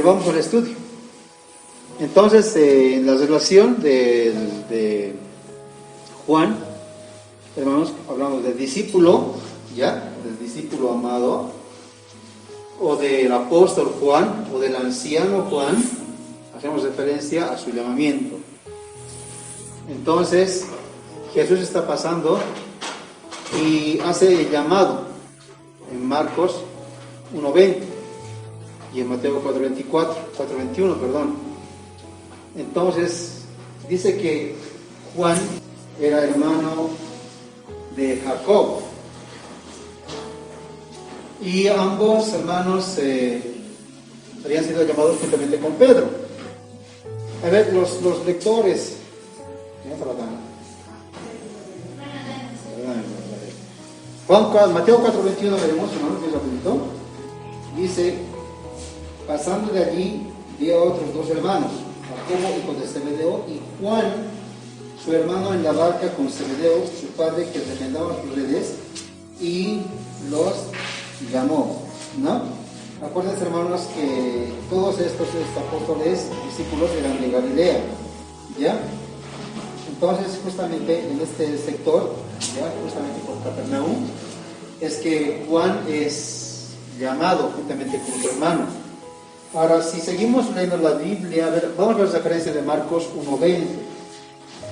vamos al estudio. Entonces, en la relación de Juan, hermanos, hablamos del discípulo, ¿ya? Del discípulo amado, o del apóstol Juan, o del anciano Juan, hacemos referencia a su llamamiento. Entonces, Jesús está pasando y hace el llamado en Marcos 1:20 y en Mateo 4:21, perdón. Entonces, dice que Juan era hermano de Jacob y ambos hermanos habían sido llamados juntamente con Pedro. A ver, los lectores. Mateo 4:21 veremos, hermanos, que es rapidito. Dice, pasando de allí, vio a otros dos hermanos, Jacobo, hijo de Zebedeo, y Juan, su hermano, en la barca con Zebedeo, su padre, que remendaba sus redes, y los llamó, ¿no? Acuérdense, hermanos, que todos estos apóstoles, discípulos, eran de Galilea, ¿ya? Entonces, justamente en este sector, ya, justamente por Capernaum, es que Juan es llamado juntamente con su hermano. Ahora, si seguimos leyendo la Biblia, a ver, vamos a ver la referencia de Marcos 1:20.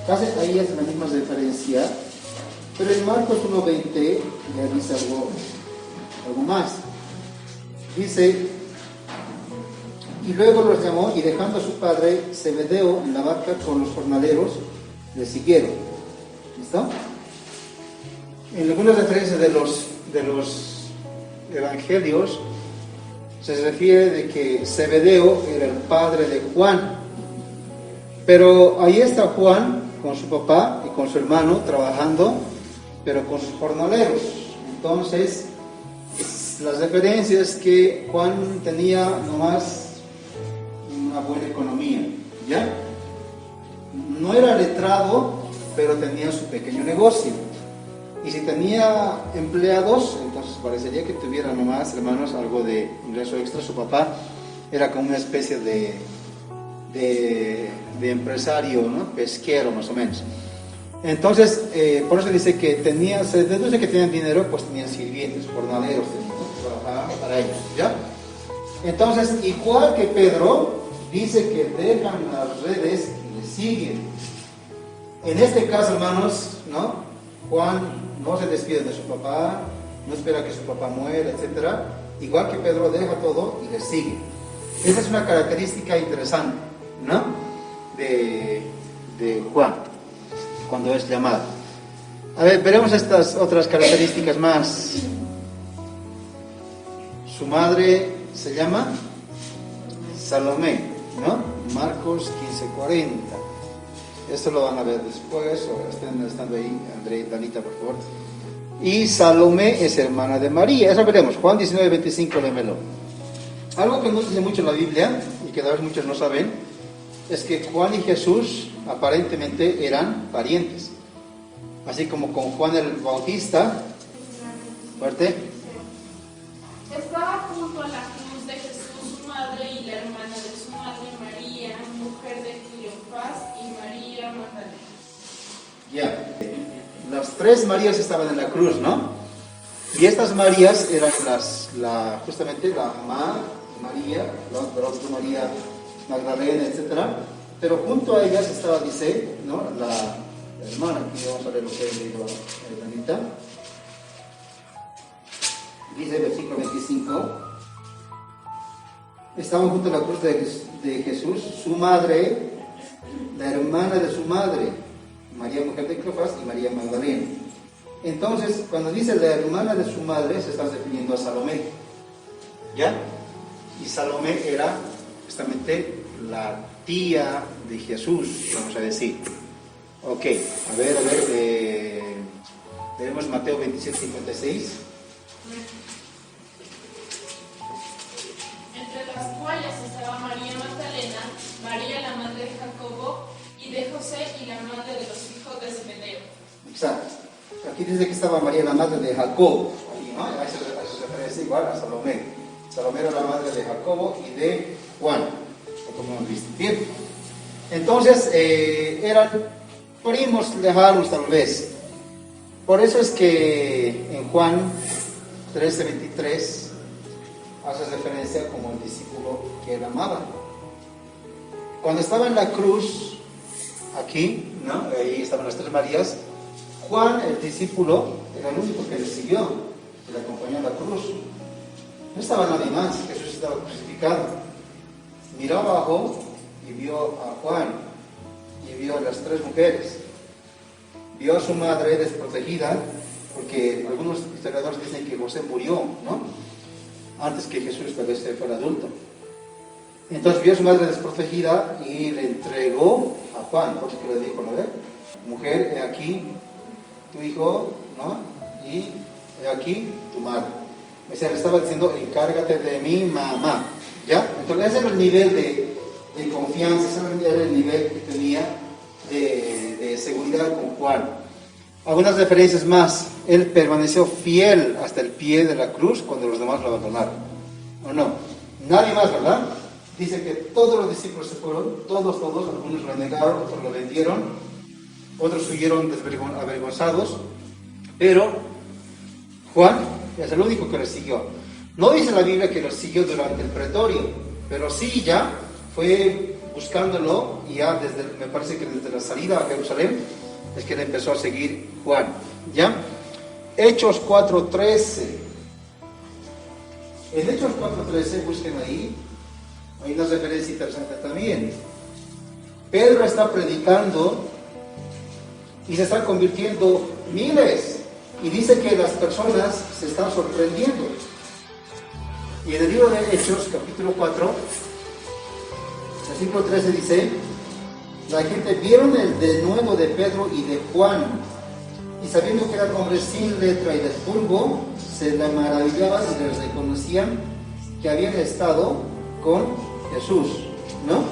Casi ahí es la misma referencia, pero en Marcos 1:20 ya dice algo más. Dice, y luego los llamó, y dejando a su padre Zebedeo en la barca con los jornaleros, le siguieron. ¿Listo? En algunas referencias de los evangelios se refiere de que Zebedeo era el padre de Juan, pero ahí está Juan con su papá y con su hermano trabajando, pero con sus jornaleros. Entonces, las referencias que Juan tenía nomás una buena economía, ¿ya? No era letrado, pero tenía su pequeño negocio. Y si tenía empleados, entonces parecería que tuviera nomás, hermanos, algo de ingreso extra. Su papá era como una especie de empresario, ¿no? Pesquero, más o menos. Entonces, por eso dice que se deduce que tenían dinero, pues tenían sirvientes, jornaleros, ¿no? Trabajaban para ellos, ¿ya? Entonces, igual que Pedro, dice que dejan las redes y le siguen. En este caso, hermanos, ¿no? Juan no se despide de su papá, no espera que su papá muera, etc. Igual que Pedro, deja todo y le sigue. Esa es una característica interesante, ¿no? De Juan, cuando es llamado. A ver, veremos estas otras características más. Su madre se llama Salomé, ¿no? Marcos 15:40. Esto lo van a ver después, o estén estando ahí, André y Danita, por favor. Y Salomé es hermana de María, eso veremos. Juan 19:25, lémelo. Algo que no dice mucho la Biblia, y que a veces muchos no saben, es que Juan y Jesús aparentemente eran parientes. Así como con Juan el Bautista, fuerte. Estaba junto a la cruz de Jesús, su madre y la hermana de su madre, María, mujer de Cleofás, y María Magdalena. Ya, las tres Marías estaban en la cruz, ¿no? Y estas Marías eran justamente la mamá María, la otra María Magdalena, etc. Pero junto a ellas estaba, dice, ¿no? La hermana. Aquí vamos a ver lo que dijo Danita. Dice versículo 25. Estaban junto a la cruz de Jesús, su madre, la hermana de su madre, María, mujer de Cleofás, y María Magdalena. Entonces, cuando dice la hermana de su madre, se está refiriendo a Salomé, ¿ya? Y Salomé era justamente la tía de Jesús, vamos a decir. Ok, a ver, tenemos Mateo 27:56. Entre las cuales estaba María Magdalena, María la madre de Jacobo y de José, y la madre de los hijos de Zebedeo. Exacto. Aquí dice que estaba María la madre de Jacobo, ¿no? A eso se refiere igual a Salomé. Salomé era la madre de Jacobo y de Juan, como hemos visto. Bien, entonces eran primos lejanos tal vez. Por eso es que en Juan 13:23 hace referencia como el discípulo que él amaba. Cuando estaba en la cruz, aquí, ¿no? Ahí estaban las tres Marías. Juan, el discípulo, era el único que le siguió, que le acompañó a la cruz. No estaba nadie más, Jesús estaba crucificado. Miró abajo y vio a Juan, y vio a las tres mujeres. Vio a su madre desprotegida, porque algunos historiadores dicen que José murió, ¿no? Antes que Jesús tal vez fuera adulto. Entonces vio a su madre desprotegida y le entregó a Juan, por eso que le dijo, ¿no? Mujer, he aquí tu hijo, ¿no? Y he aquí tu madre. O sea, le estaba diciendo, encárgate de mi mamá, ¿ya? Entonces ese era el nivel de confianza, ese era el nivel que tenía de seguridad con Juan. Algunas referencias más. Él permaneció fiel hasta el pie de la cruz cuando los demás lo abandonaron. ¿O no? Nadie más, ¿verdad? Dice que todos los discípulos se fueron, todos, algunos lo negaron, otros lo vendieron, otros huyeron avergonzados, pero Juan es el único que lo siguió. No dice la Biblia que lo siguió durante el pretorio, pero sí ya fue buscándolo y ya me parece que desde la salida a Jerusalén es que le empezó a seguir Juan, ¿ya? Hechos 4:13. En Hechos 4:13, busquen ahí, hay una referencia interesante también. Pedro está predicando y se están convirtiendo miles, y dice que las personas se están sorprendiendo. Y en el libro de Hechos, capítulo 4, versículo 13 dice: la gente vieron el denuedo de Pedro y de Juan, y sabiendo que eran hombres sin letra y de fulgo, se le maravillaban y les reconocían que habían estado con Jesús, ¿no?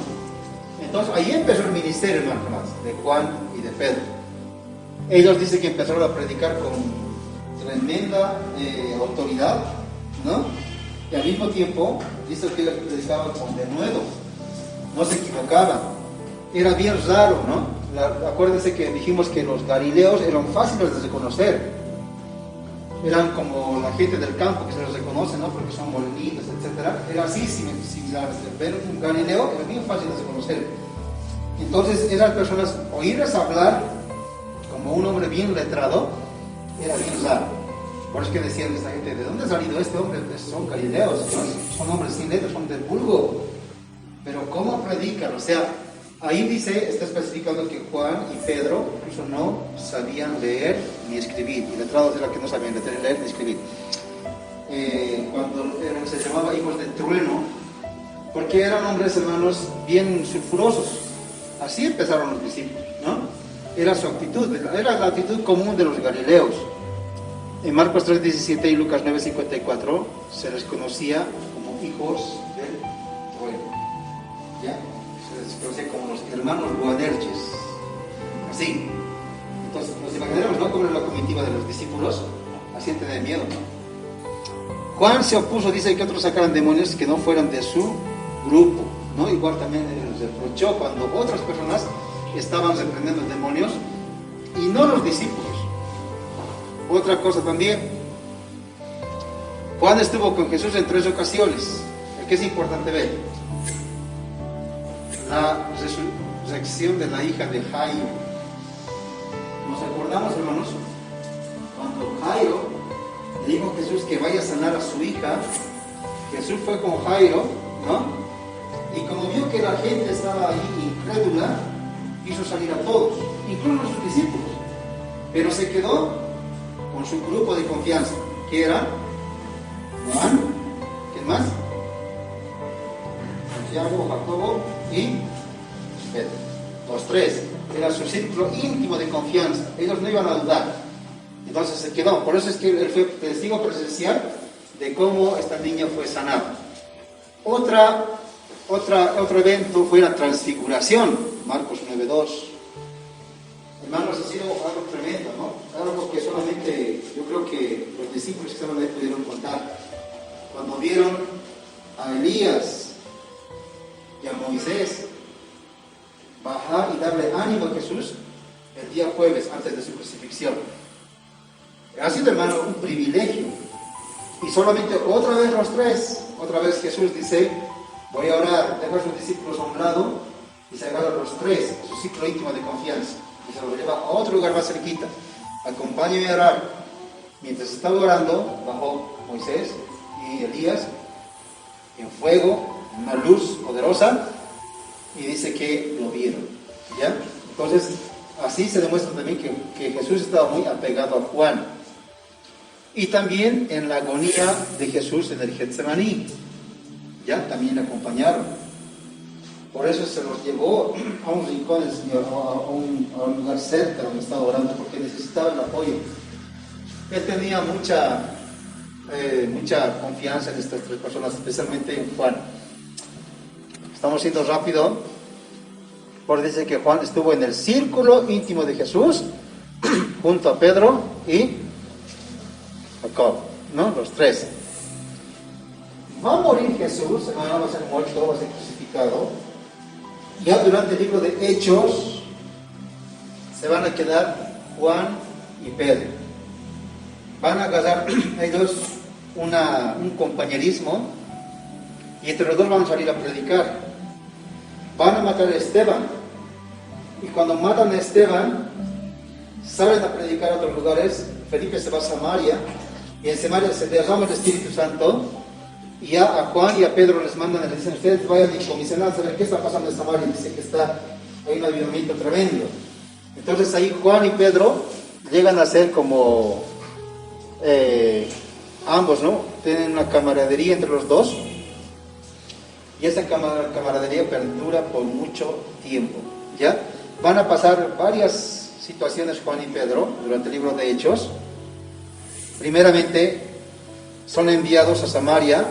Entonces ahí empezó el ministerio, hermanos, de Juan y de Pedro. Ellos dicen que empezaron a predicar con tremenda autoridad, ¿no? Y al mismo tiempo, dice que ellos predicaban con denuedo, no se equivocaban. Era bien raro, ¿no? Acuérdense que dijimos que los galileos eran fáciles de reconocer. Eran como la gente del campo que se los reconoce, ¿no? Porque son molinitos, etc. Era así, similar. Ver un galileo era bien fácil de reconocer. Entonces, esas personas, oírles hablar como un hombre bien letrado, era bien raro. Por eso que decían esta gente, ¿de dónde ha salido este hombre? Pues son galileos, ¿no? Son hombres sin letras, son del vulgo. Pero ¿cómo predican? O sea, ahí dice, está especificando que Juan y Pedro incluso no sabían leer ni escribir. Y letrados era que no sabían leer ni escribir. Cuando se llamaba hijos del trueno, porque eran hombres, hermanos, bien sulfurosos. Así empezaron los discípulos, ¿no? Era su actitud, era la actitud común de los galileos. En Marcos 3:17 y Lucas 9:54 se les conocía como hijos del trueno, ¿ya? Se les conocía como los hermanos Boanerges, así. Entonces nos imaginaremos, ¿no?, como la comitiva de los discípulos, así de miedo, ¿no? Juan se opuso, dice que otros sacaran demonios que no fueran de su grupo, ¿no? Igual también les reprochó cuando otras personas estaban reprendiendo demonios y no los discípulos. Otra cosa también, Juan estuvo con Jesús en 3 ocasiones. Aquí es importante ver la resurrección de la hija de Jairo. Nos acordamos, hermanos, cuando Jairo le dijo a Jesús que vaya a sanar a su hija. Jesús fue con Jairo, ¿no? Y como vio que la gente estaba ahí incrédula, hizo salir a todos, incluso a sus discípulos, pero se quedó con su grupo de confianza, que era Juan, ¿quién más? Santiago, Jacobo y Pedro. Los tres, era su círculo íntimo de confianza, ellos no iban a dudar. Entonces se quedó, por eso es que él fue testigo presencial de cómo esta niña fue sanada. Otro evento fue la transfiguración, Marcos 9:2. Hermanos, ha sido algo tremendo, ¿no? Algo que solamente yo creo que los discípulos que estaban ahí pudieron contar. Cuando vieron a Elías y a Moisés bajar y darle ánimo a Jesús el día jueves antes de su crucifixión. Ha sido, hermano, un privilegio. Y solamente otra vez los tres, otra vez Jesús dice, voy a orar, deja a sus discípulos a un lado y se agarra a los tres, a su círculo íntimo de confianza, y se los lleva a otro lugar más cerquita. Acompáñenme a orar. Mientras estaba orando, bajó Moisés y Elías en fuego, una luz poderosa, y dice que lo vieron. ¿Ya? Entonces, así se demuestra también que Jesús estaba muy apegado a Juan. Y también en la agonía de Jesús en el Getsemaní, ya también le acompañaron. Por eso se los llevó a un rincón del Señor, a un lugar cerca donde estaba orando, porque necesitaba el apoyo. Él tenía mucha confianza en estas tres personas, especialmente en Juan. Estamos yendo rápido, porque dice que Juan estuvo en el círculo íntimo de Jesús, junto a Pedro y Jacob, ¿no? Los tres. Va a morir Jesús, hermano, va a ser muerto, va a ser crucificado. Ya durante el libro de Hechos se van a quedar Juan y Pedro. Van a agarrar ellos un compañerismo y entre los dos van a salir a predicar. Van a matar a Esteban. Y cuando matan a Esteban, salen a predicar a otros lugares. Felipe se va a Samaria y en Samaria se derrama el Espíritu Santo. Y ya a Juan y a Pedro les mandan, les dicen, ustedes vayan y comisionan a saber qué está pasando en Samaria. Y dice que hay un avivamiento tremendo. Entonces ahí Juan y Pedro llegan a ser como ambos, ¿no? Tienen una camaradería entre los dos. Y esa camaradería perdura por mucho tiempo, ¿ya? Van a pasar varias situaciones Juan y Pedro durante el libro de Hechos. Primeramente, son enviados a Samaria.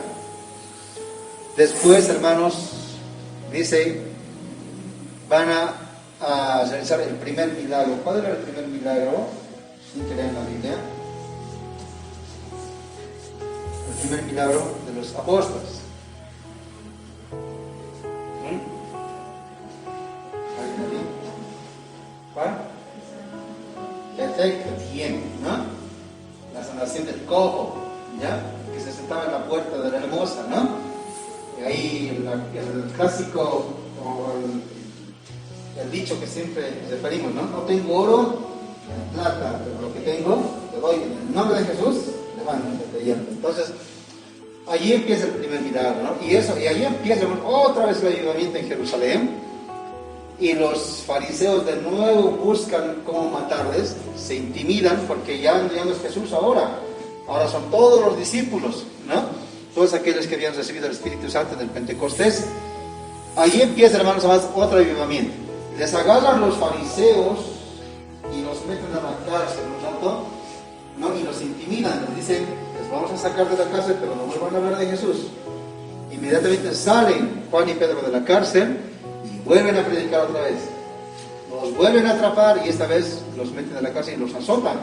Después, hermanos, dice, van a realizar el primer milagro. ¿Cuál era el primer milagro? Sin que lean la Biblia. El primer milagro de los apóstoles. ¿Cuál? Bien, ¿no? La sanación del cojo, ¿ya? Que se sentaba en la puerta de la hermosa, ¿no? Y ahí el clásico, o el dicho que siempre referimos, ¿no? No tengo oro, plata, pero lo que tengo, te doy en el nombre de Jesús, levántate, te. Entonces, allí empieza el primer milagro, ¿no? Y allí empieza otra vez el avivamiento en Jerusalén. Y los fariseos de nuevo buscan cómo matarles, se intimidan porque ya no es Jesús ahora son todos los discípulos, ¿no? Todos aquellos que habían recibido el Espíritu Santo en el Pentecostés. Allí empieza, hermanos, otro avivamiento. Les agarran los fariseos y los meten a la cárcel un rato, ¿no? Y los intimidan, les dicen, les vamos a sacar de la cárcel, pero no vuelvan a hablar de Jesús. Inmediatamente salen Juan y Pedro de la cárcel y vuelven a predicar otra vez. Los vuelven a atrapar y esta vez los meten en la cárcel y los azotan,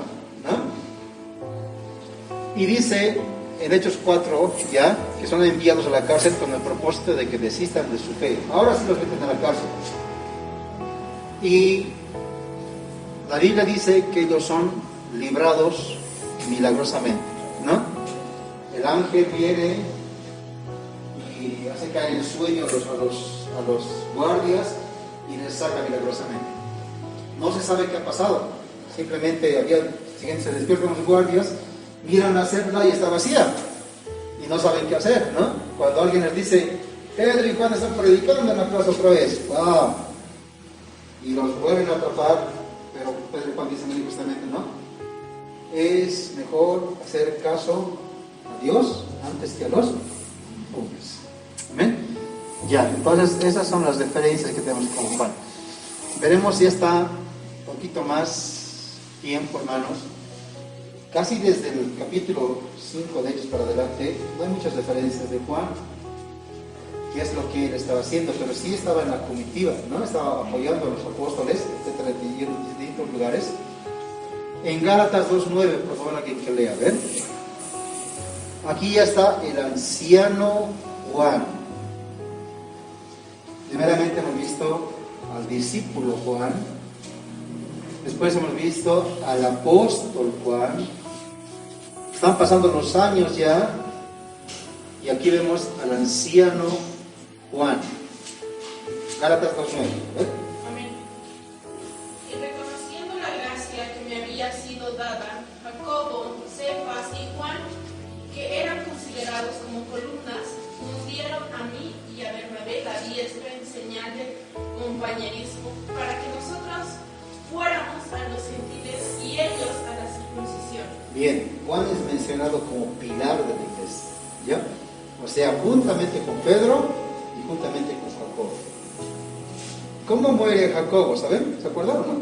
¿no? Y dice en Hechos 4 ya que son enviados a la cárcel con el propósito de que desistan de su fe. Ahora sí los meten a la cárcel. Y la Biblia dice que ellos son librados milagrosamente, ¿no? El ángel viene y hace caer en sueño a los guardias y les saca milagrosamente. No se sabe qué ha pasado. Simplemente se despiertan los guardias, miran la celda y está vacía. Y no saben qué hacer, ¿no? Cuando alguien les dice, Pedro y Juan están predicando en la plaza otra vez. ¡Wow! Y los vuelven a atrapar, pero Pedro y Juan dicen muy justamente, ¿no? Es mejor hacer caso a Dios antes que a los hombres. ¿Amén? Ya, entonces esas son las referencias que tenemos con Juan. Veremos si está un poquito más tiempo, hermanos. Casi desde el capítulo 5 de Hechos para adelante, no hay muchas referencias de Juan, qué es lo que él estaba haciendo, pero sí estaba en la comitiva, ¿no? Estaba apoyando a los apóstoles, etcétera, en distintos lugares. En Gálatas 2:9, por favor, alguien que lea, a ver. Aquí ya está el anciano Juan. Primeramente hemos visto al discípulo Juan, después hemos visto al apóstol Juan. Están pasando los años ya, y aquí vemos al anciano Juan. Gálatas 2:9. Amén. Y reconociendo la gracia que me había sido dada, Jacobo, Cefas y Juan, que eran considerados como columnas, nos dieron a mí y a Bernabé la diestra en señal de compañerismo, para que nosotros fuéramos a los gentiles y ellos a la circuncisión. Bien, Juan es mencionado como pilar de la iglesia, ¿ya? O sea, juntamente con Pedro y juntamente con Jacobo. ¿Cómo muere Jacobo? ¿Saben? ¿Se acuerdan o no?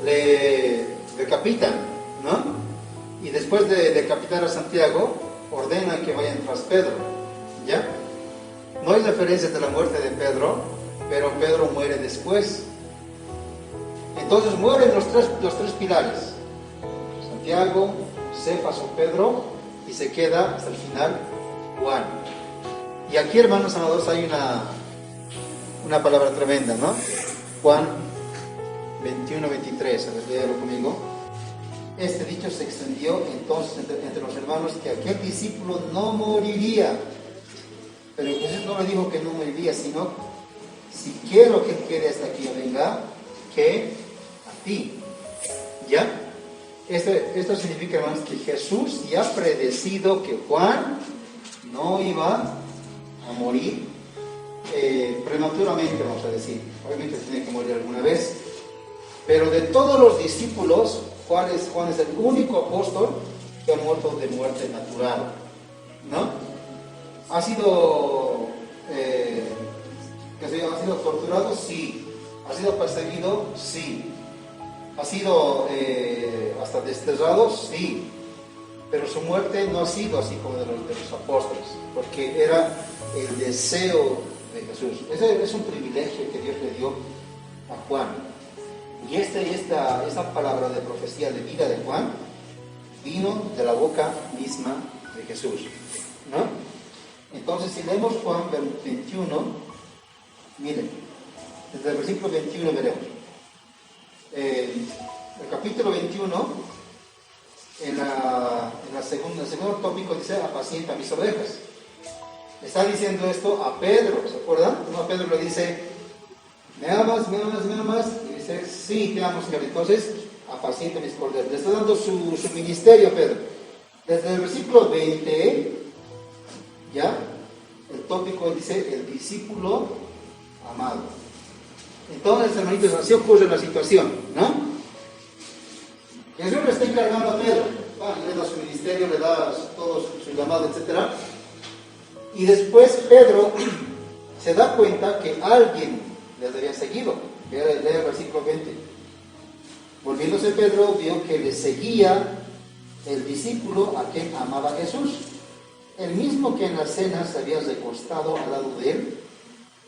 Le decapitan, ¿no? Y después de decapitar a Santiago, ordena que vayan tras Pedro, ¿ya? No hay referencias de la muerte de Pedro, pero Pedro muere después. Entonces mueren los tres pilares: Santiago, Cefas o Pedro, y se queda hasta el final Juan. Y aquí, hermanos amados, hay una palabra tremenda, ¿no? Juan 21:23, a ver, léalo conmigo. Este dicho se extendió entonces entre los hermanos, que aquel discípulo no moriría. Pero Jesús no le dijo que no moriría, sino: si quiero que él quede hasta que yo venga, que a ti. ¿Ya? Esto significa, hermanos, que Jesús ya ha predecido que Juan no iba a morir prematuramente, vamos a decir. Obviamente tiene que morir alguna vez. Pero de todos los discípulos, Juan es el único apóstol que ha muerto de muerte natural, ¿no? ¿Ha sido torturado? Sí. ¿Ha sido perseguido? Sí. ¿Ha sido hasta desterrado? Sí. Pero su muerte no ha sido así como de los apóstoles, porque era el deseo de Jesús. Ese es un privilegio que Dios le dio a Juan. Y esta palabra de profecía de vida de Juan vino de la boca misma de Jesús, ¿no? Entonces, si leemos Juan 21, miren, desde el versículo 21 veremos. El capítulo 21, el segundo tópico dice: apacienta mis ovejas. Está diciendo esto a Pedro, ¿se acuerdan? No, a Pedro le dice: ¿me amas? Y dice: sí, te amo, Señor. Entonces, apacienta mis corderos. Le está dando su ministerio a Pedro. Desde el versículo 20, ya, el tópico dice: el discípulo amado. Entonces, hermanitos, así ocurre la situación, ¿no? Jesús le está encargando a Pedro, le da su ministerio, le da todo su llamado, etc. Y después Pedro se da cuenta que alguien les había seguido. Lea el versículo 20. Volviéndose Pedro, vio que le seguía el discípulo a quien amaba Jesús, el mismo que en la cena se había recostado al lado de él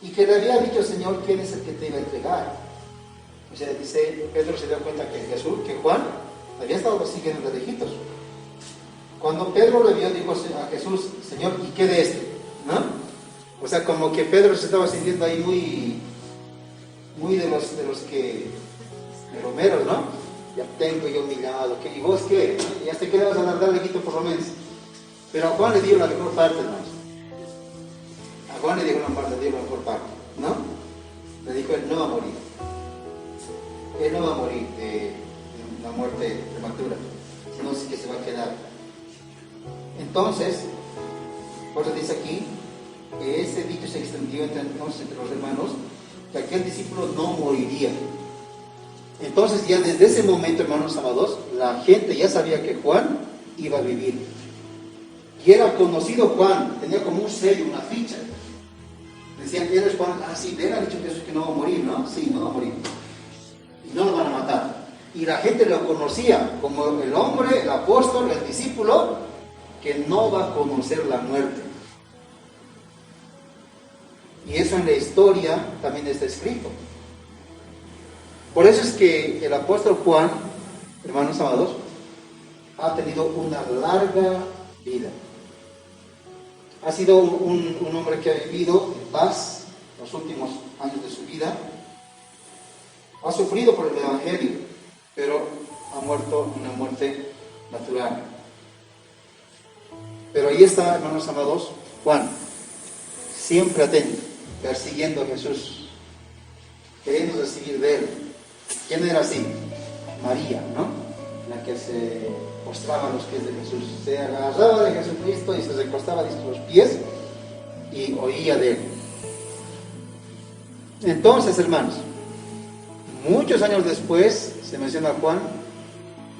y que le había dicho: Señor, ¿quién es el que te iba a entregar? O sea, dice, Pedro se dio cuenta que Juan había estado siguiendo de lejitos. Cuando Pedro le vio, dijo a Jesús: Señor, ¿y qué de este? ¿No? O sea, como que Pedro se estaba sintiendo ahí muy de los romeros, ¿no? Ya tengo yo mi llamado, ¿y vos qué? Ya te quedas a dar lejito por lo menos. Pero a Juan le dio la mejor parte, hermanos. A Juan le dio la mejor parte, ¿no? Le dijo: él no va a morir. Él no va a morir de una muerte prematura, sino que se va a quedar. Entonces, por eso dice aquí que ese dicho se extendió entre los hermanos, que aquel discípulo no moriría. Entonces, ya desde ese momento, hermanos amados, la gente ya sabía que Juan iba a vivir. Y era conocido Juan, tenía como un sello, una ficha. Decían: ¿eres Juan? Ah, sí, le han dicho que no va a morir, ¿no? Sí, no va a morir. Y no lo van a matar. Y la gente lo conocía como el hombre, el apóstol, el discípulo, que no va a conocer la muerte. Y eso en la historia también está escrito. Por eso es que el apóstol Juan, hermanos amados, ha tenido una larga vida. Ha sido un hombre que ha vivido en paz, los últimos años de su vida, ha sufrido por el Evangelio, pero ha muerto una muerte natural. Pero ahí está, hermanos amados, Juan, siempre atento, persiguiendo a Jesús, queriendo recibir de él. ¿Quién era así? María, ¿no? La que se postraba a los pies de Jesús, se agarraba de Jesucristo y se recostaba a los pies y oía de él. Entonces, hermanos, muchos años después se menciona a Juan,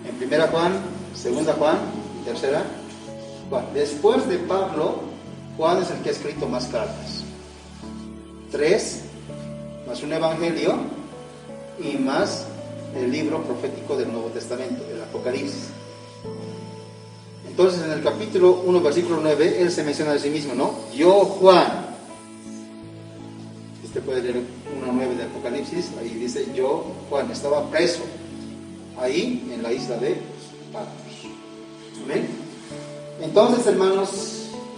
en primera Juan, segunda Juan, tercera Juan. Después de Pablo, Juan es el que ha escrito más cartas. 3, más un evangelio y más el libro profético del Nuevo Testamento, el Apocalipsis. Entonces, en el capítulo 1, versículo 9, él se menciona a sí mismo, ¿no? Yo, Juan. Usted puede leer 1:9 de Apocalipsis, ahí dice, yo, Juan, estaba preso ahí en la isla de Patmos. ¿Amén? Entonces, hermanos,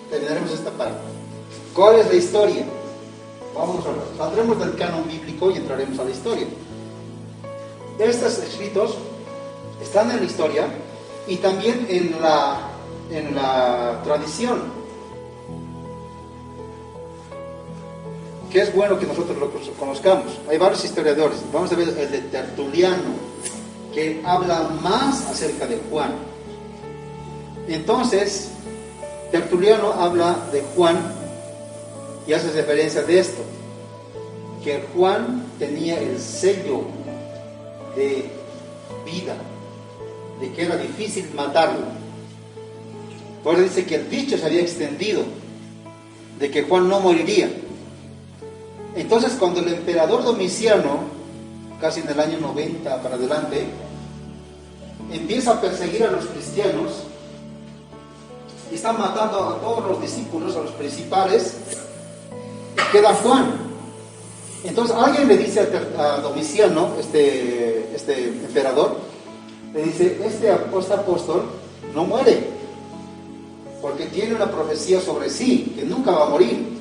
terminaremos esta parte. ¿Cuál es la historia? Vamos a ver. Saldremos del canon bíblico y entraremos a la historia. Estos escritos están en la historia y también en la tradición, que es bueno que nosotros lo conozcamos. Hay varios historiadores. Vamos a ver el de Tertuliano, que habla más acerca de Juan. Entonces, Tertuliano habla de Juan y hace referencia de esto, que Juan tenía el sello de vida, de que era difícil matarlo. Por eso dice que el dicho se había extendido de que Juan no moriría. Entonces, cuando el emperador Domiciano, casi en el año 90 para adelante, empieza a perseguir a los cristianos y está matando a todos los discípulos, a los principales, y queda Juan. Entonces alguien le dice a Domiciano, este emperador, le dice, este apóstol no muere, porque tiene una profecía sobre sí, que nunca va a morir.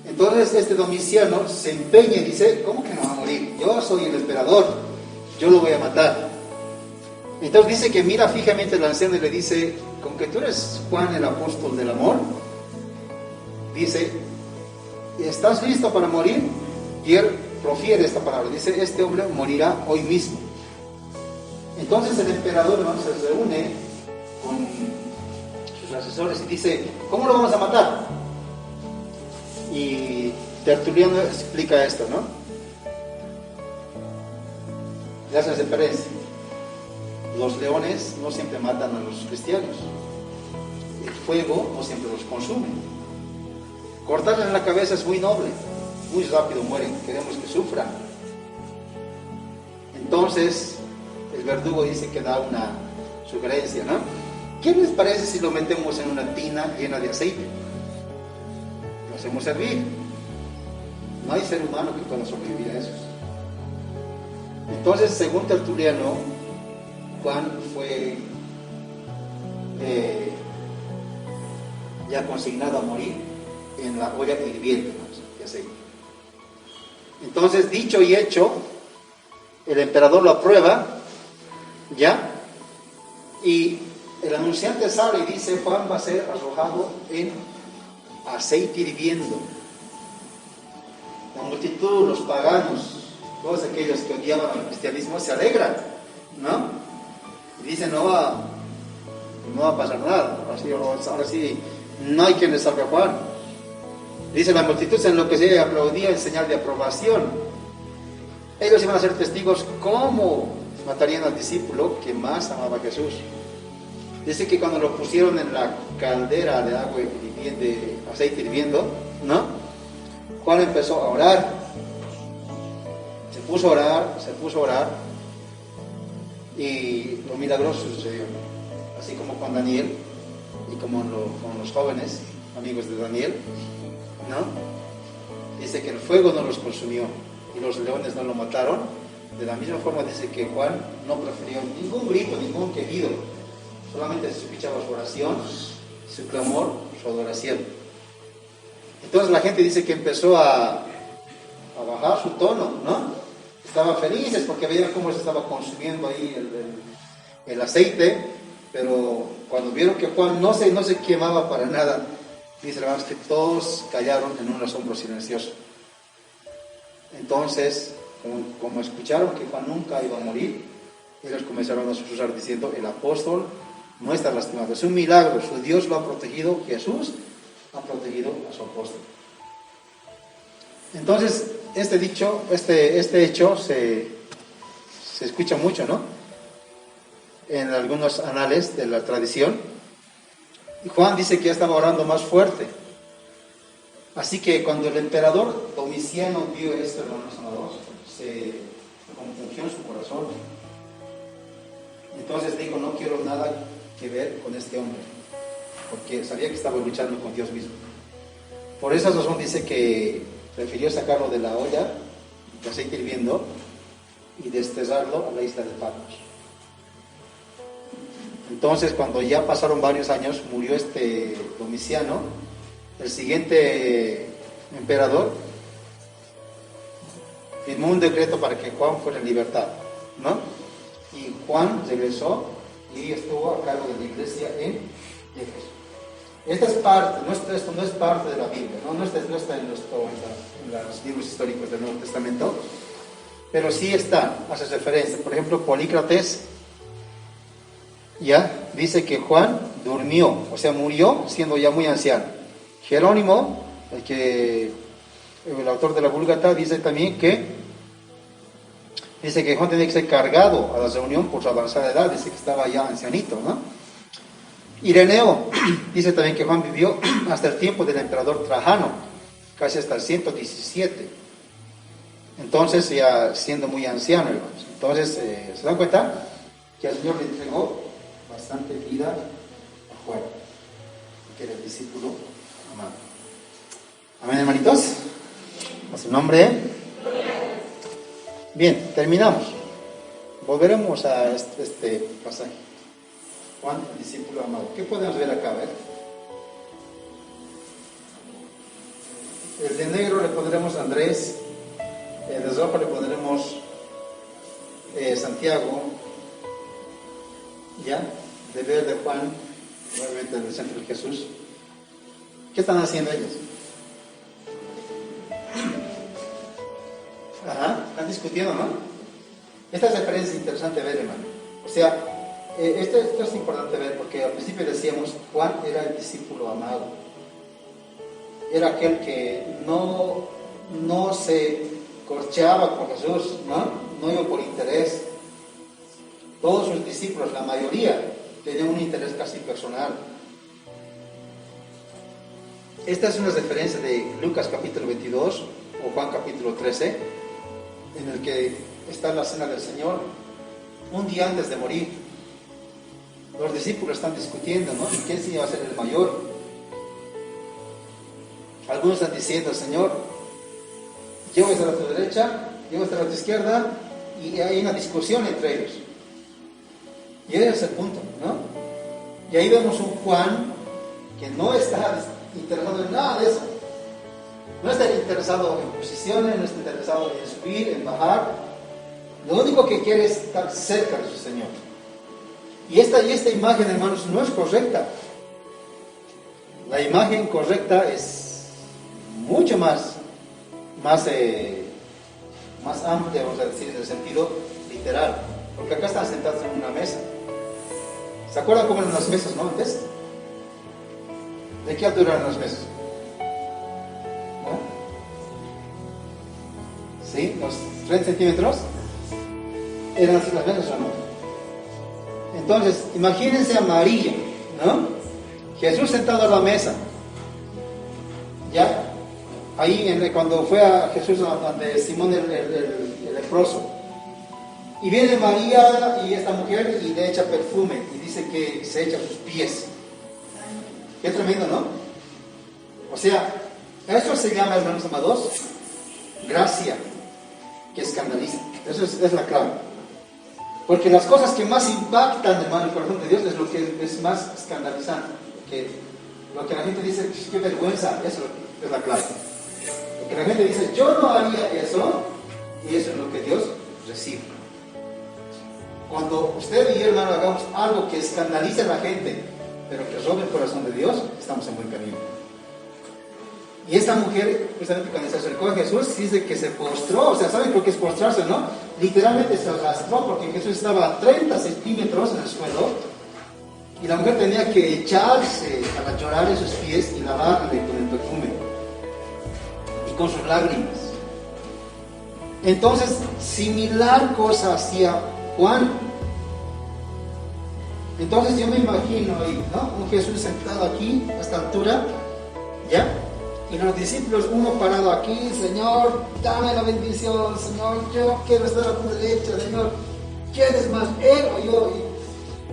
Entonces este Domiciano se empeña y dice, ¿cómo que no va a morir? Yo soy el emperador, yo lo voy a matar. Entonces dice que mira fijamente al anciano y le dice, con que tú eres Juan el apóstol del amor, dice, ¿estás listo para morir? Y él profiere esta palabra, dice, este hombre morirá hoy mismo. Entonces el emperador, hermano, se reúne con sus asesores y dice, ¿cómo lo vamos a matar? Y Tertuliano explica esto, ¿no? Le hace referencia. Los leones no siempre matan a los cristianos. El fuego no siempre los consume. Cortarles en la cabeza es muy noble. Muy rápido mueren. Queremos que sufran. Entonces, el verdugo dice que da una sugerencia, ¿no? ¿Qué les parece si lo metemos en una tina llena de aceite? Lo hacemos hervir. No hay ser humano que pueda sobrevivir a eso. Entonces, según Tertuliano, Juan fue ya consignado a morir en la olla hirviendo de aceite. Entonces, dicho y hecho, el emperador lo aprueba, ¿ya? Y el anunciante sale y dice, Juan va a ser arrojado en aceite hirviendo. La multitud, los paganos, todos aquellos que odiaban al cristianismo se alegran, ¿no? Y dicen, no va a pasar nada, ahora sí, no hay quien le salve a Juan. Dice, la multitud se enloquecía y aplaudía en señal de aprobación. Ellos iban a ser testigos cómo matarían al discípulo que más amaba a Jesús. Dice que cuando lo pusieron en la caldera de agua hirviendo, de aceite hirviendo, ¿no? Juan empezó a orar. Se puso a orar. Y lo milagroso sucedió. Así como con Daniel y como con los jóvenes amigos de Daniel, ¿no? Dice que el fuego no los consumió y los leones no lo mataron. De la misma forma dice que Juan no prefirió ningún grito, ningún quejido. Solamente se escuchaba su oración, su clamor, su adoración. Entonces la gente dice que empezó a bajar su tono, ¿no? Estaban felices porque veían cómo se estaba consumiendo ahí el aceite, pero cuando vieron que Juan no se quemaba para nada, dice hermanos que todos callaron en un asombro silencioso. Entonces, como escucharon que Juan nunca iba a morir, ellos comenzaron a susurrar diciendo: el apóstol no está lastimado, es un milagro, su Dios lo ha protegido, Jesús ha protegido a su apóstol. Entonces, este hecho se escucha mucho, ¿no? En algunos anales de la tradición. Y Juan dice que ya estaba orando más fuerte. Así que cuando el emperador Domiciano vio esto, hermanos amados, se compungió en su corazón. Entonces dijo: no quiero nada que ver con este hombre, porque sabía que estaba luchando con Dios mismo. Por esa razón dice que prefirió sacarlo de la olla de aceite hirviendo y desterrarlo a la isla de Patmos. Entonces, cuando ya pasaron varios años, murió este Domiciano, el siguiente emperador firmó un decreto para que Juan fuera en libertad, ¿no? Y Juan regresó y estuvo a cargo de la iglesia en Éfeso. Esta es parte, esto no es parte de la Biblia, no está en los libros históricos del Nuevo Testamento, pero sí hace referencia. Por ejemplo, Polícrates ya dice que Juan durmió, o sea, murió siendo ya muy anciano. Jerónimo, el autor de la Vulgata, dice también que Juan tenía que ser cargado a la reunión por su avanzada edad, dice que estaba ya ancianito, ¿no? Ireneo dice también que Juan vivió hasta el tiempo del emperador Trajano, casi hasta el 117. Entonces, ya siendo muy anciano, hermanos. Entonces, ¿se dan cuenta? Que el Señor le entregó bastante vida a Juan, que era el discípulo amado. Amén, hermanitos. A su nombre. Bien, terminamos. Volveremos a este pasaje. Juan, el discípulo amado. ¿Qué podemos ver acá? El de negro le pondremos Andrés, el de rojo le pondremos Santiago, ya, de verde Juan, obviamente en el centro de Jesús. ¿Qué están haciendo ellos? Están discutiendo, ¿no? Esta referencia es interesante ver, hermano. O sea, esto es importante ver porque al principio decíamos, Juan era el discípulo amado. Era aquel que no se corcheaba con Jesús, no iba por interés. Todos sus discípulos, la mayoría, tenían un interés casi personal. Esta es una referencia de Lucas capítulo 22 o Juan capítulo 13, en el que está la cena del Señor, un día antes de morir. Los discípulos están discutiendo, ¿no? ¿Quién se iba a ser el mayor? Algunos están diciendo: Señor, yo voy a estar a tu derecha, yo voy a estar a tu izquierda, y hay una discusión entre ellos. Y ese es el punto, ¿no? Y ahí vemos un Juan que no está interesado en nada de eso. No está interesado en posiciones, no está interesado en subir, en bajar. Lo único que quiere es estar cerca de su Señor. Y esta imagen, hermanos, no es correcta. La imagen correcta es mucho más amplia, vamos a decir, en el sentido literal. Porque acá están sentados en una mesa. ¿Se acuerdan cómo eran las mesas, no? Antes. ¿De qué altura eran las mesas? ¿No? ¿Sí? ¿Los 30 centímetros? ¿Eran así las mesas o no? Entonces, imagínense a María, ¿no? Jesús sentado a la mesa. ¿Ya? Ahí, cuando fue a Jesús ante Simón el leproso. Y viene María y esta mujer y le echa perfume y dice que se echa a sus pies. Qué tremendo, ¿no? O sea, eso se llama, hermanos amados, gracia que escandaliza. Eso es la clave. Porque las cosas que más impactan, hermano, el corazón de Dios es lo que es más escandalizante. Lo que la gente dice, qué vergüenza, eso es la clave. Porque la gente dice, yo no haría eso, y eso es lo que Dios recibe. Cuando usted y yo, hermano, hagamos algo que escandalice a la gente, pero que robe el corazón de Dios, estamos en buen camino. Y esta mujer, justamente cuando se acercó a Jesús, dice que se postró. O sea, ¿saben lo que es postrarse, no? Literalmente se arrastró, porque Jesús estaba a 30 centímetros en el suelo, y la mujer tenía que echarse para llorar en sus pies y lavarle con el perfume y con sus lágrimas. Entonces, similar cosa hacía Juan. Entonces yo me imagino ahí, ¿no? Un Jesús sentado aquí, a esta altura, ¿ya? Y los discípulos, uno parado aquí, Señor, dame la bendición, Señor, yo quiero estar a tu derecha, Señor, ¿quién es más, él o yo?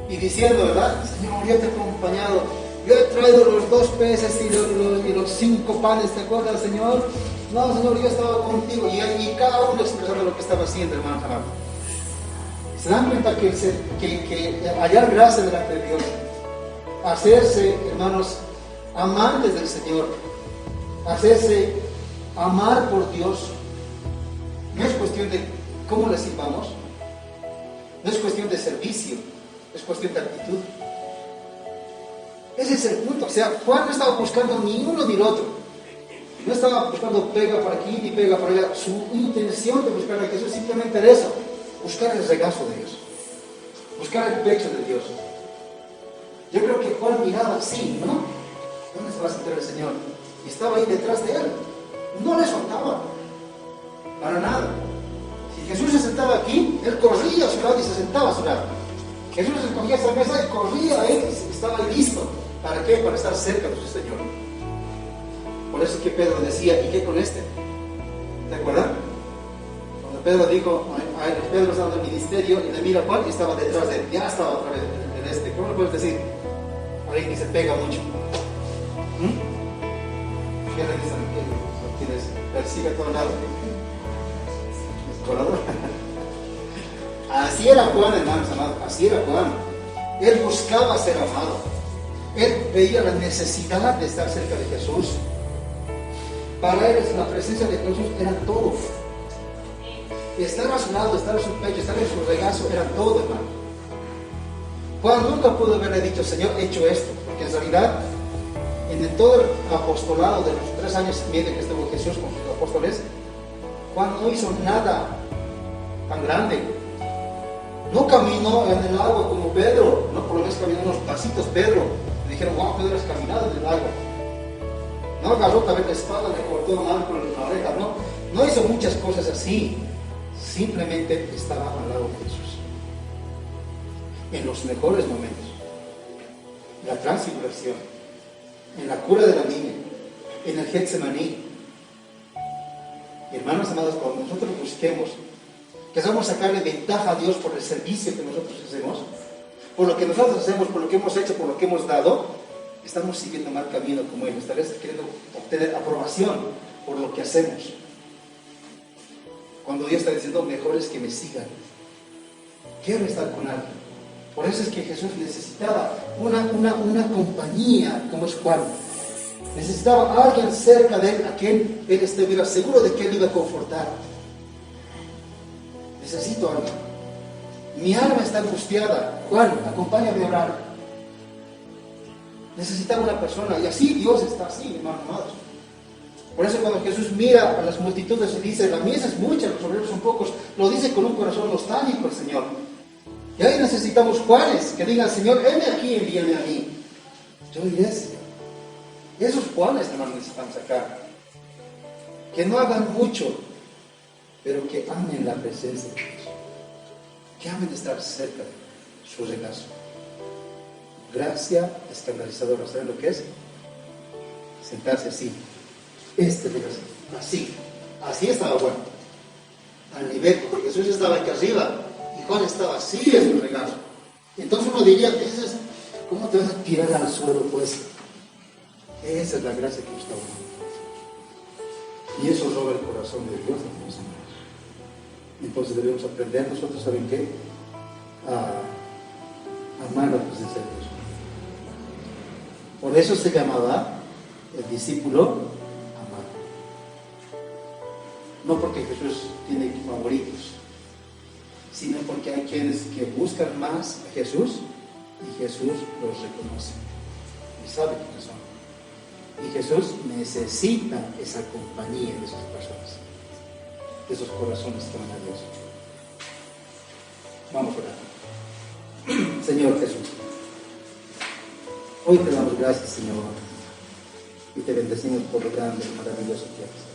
Y diciendo, ¿verdad? Señor, yo te he acompañado, yo he traído los 2 peces y los 5 panes, ¿te acuerdas, Señor? No, Señor, yo estaba contigo, y cada uno expresando lo que estaba haciendo, hermano amado. Se dan cuenta que hallar gracia delante de Dios, hacerse, hermanos, amantes del Señor, hacerse amar por Dios, no es cuestión de cómo le sirvamos, no es cuestión de servicio, es cuestión de actitud. Ese es el punto. O sea, Juan no estaba buscando ni uno ni el otro, no estaba buscando pega por aquí ni pega por allá. Su intención de buscar a Jesús simplemente era eso: buscar el regazo de Dios, buscar el pecho de Dios. Yo creo que Juan miraba así, ¿no? ¿Dónde se va a sentar el Señor? Y estaba ahí detrás de él, no le soltaba para nada. Si Jesús se sentaba aquí, él corría a su lado y se sentaba a su lado. Jesús escogía esa mesa y corría a él, y estaba ahí listo. ¿Para qué? Para estar cerca de su Señor. Por eso es que Pedro decía, ¿y qué con este? ¿Te acuerdas? Cuando Pedro dijo, Pedro estaba en el ministerio y le mira a Juan y estaba detrás de él, ya estaba otra vez en este. ¿Cómo le puedes decir? Alguien que se pega mucho. ¿Qué le dicen? ¿Quién persigue a todo lado? ¿Colador? Así era Juan, hermanos amados, así era Juan. Él buscaba ser amado. Él veía la necesidad de estar cerca de Jesús. Para él la presencia de Jesús era todo. Estar a su lado, estar en su pecho, estar en su regazo era todo, hermano. Juan nunca pudo haberle dicho, Señor, he hecho esto, porque en realidad en todo el apostolado de los 3 años y medio que estuvo Jesús con sus apóstoles, Juan no hizo nada tan grande. No caminó en el agua como Pedro, no, por lo menos caminó unos pasitos Pedro. Le dijeron, wow, Pedro has caminado en el agua. No agarró también la espada, le cortó la mano con la oreja, no hizo muchas cosas así. Simplemente estaba al lado de Jesús. En los mejores momentos, la transfiguración, en la cura de la niña, en el Getsemaní. Hermanos amados, cuando nosotros busquemos que vamos a sacarle ventaja a Dios por el servicio que nosotros hacemos, por lo que nosotros hacemos, por lo que hemos hecho, por lo que hemos dado, estamos siguiendo mal camino como ellos. Tal vez queriendo obtener aprobación por lo que hacemos. Cuando Dios está diciendo, mejor es que me sigan. Quiero estar con alguien. Por eso es que Jesús necesitaba una compañía como es Juan. Necesitaba a alguien cerca de él, a quien él estuviera seguro de que él iba a confortar. Necesito algo. Mi alma está angustiada. Juan, acompáñame a orar. Necesitaba una persona. Y así Dios está así, hermanos amados. Por eso cuando Jesús mira a las multitudes y dice, la mies es mucha, los obreros son pocos, lo dice con un corazón nostálgico el Señor. Y ahí necesitamos Juanes que digan, Señor, heme aquí, envíame a mí. Yo iré, Señor. Esos Juanes, hermanos, necesitamos acá. Que no hagan mucho, pero que amen la presencia de Dios. Que amen estar cerca de su regazo. Gracia escandalizadora. ¿Saben lo que es? Sentarse así. Regazo. Así estaba bueno. Al nivel, porque Jesús estaba aquí arriba y Juan estaba así en su regazo. Entonces uno diría, ¿cómo te vas a tirar al suelo, pues? Esa es la gracia que está bueno. Y eso roba el corazón de Dios, hermanos. Entonces debemos aprender nosotros, ¿saben qué? A amar la presencia de Dios. Por eso se llamaba el discípulo No porque Jesús tiene favoritos, sino porque hay quienes que buscan más a Jesús y Jesús los reconoce y sabe quiénes son. Y Jesús necesita esa compañía de esas personas, de esos corazones que van a Dios. Vamos a orar. Señor Jesús, hoy te damos gracias, Señor, y te bendecimos por lo grande y maravilloso que eres.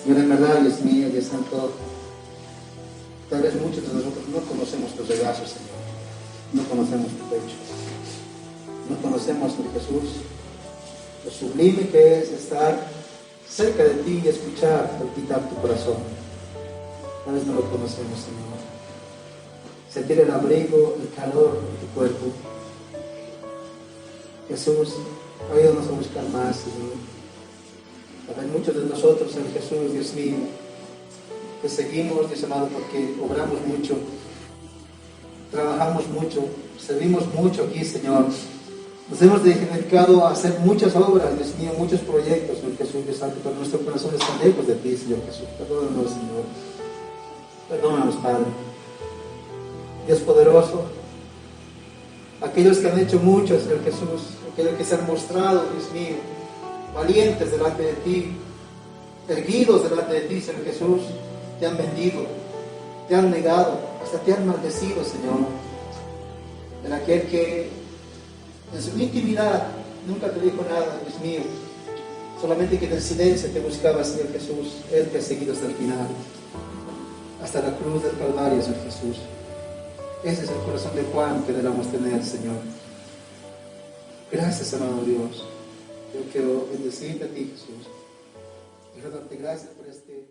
Señor, en verdad, Dios mío, Dios Santo, tal vez muchos de nosotros no conocemos tus regazos, Señor, no conocemos tu pecho, no conocemos, Señor Jesús, lo sublime que es estar cerca de ti y escuchar palpitar tu corazón. Tal vez no lo conocemos, Señor. Sentir el abrigo, el calor de tu cuerpo. Jesús, ayúdanos a buscar más, Señor. Hay muchos de nosotros, Señor Jesús, Dios mío, que seguimos, Dios amado, porque obramos mucho, trabajamos mucho, servimos mucho aquí, Señor. Nos hemos dedicado a hacer muchas obras, Dios mío, muchos proyectos, Señor Jesús, Dios Santo, pero nuestro corazón está lejos de ti, Señor Jesús. Perdónanos, Señor. Perdónanos, Padre. Dios poderoso, aquellos que han hecho mucho, Señor Jesús, aquellos que se han mostrado, Dios mío, valientes delante de ti, erguidos delante de ti, Señor Jesús, te han vendido, te han negado, hasta te han maldecido, Señor. En aquel que en su intimidad nunca te dijo nada, Dios mío, solamente que en el silencio te buscaba, Señor Jesús. Él te ha seguido hasta el final, hasta la cruz del Calvario, Señor Jesús. Ese es el corazón de Juan que debemos tener, Señor. Gracias, amado Dios. Yo quiero bendecirte a ti, Jesús. Quiero darte gracias por este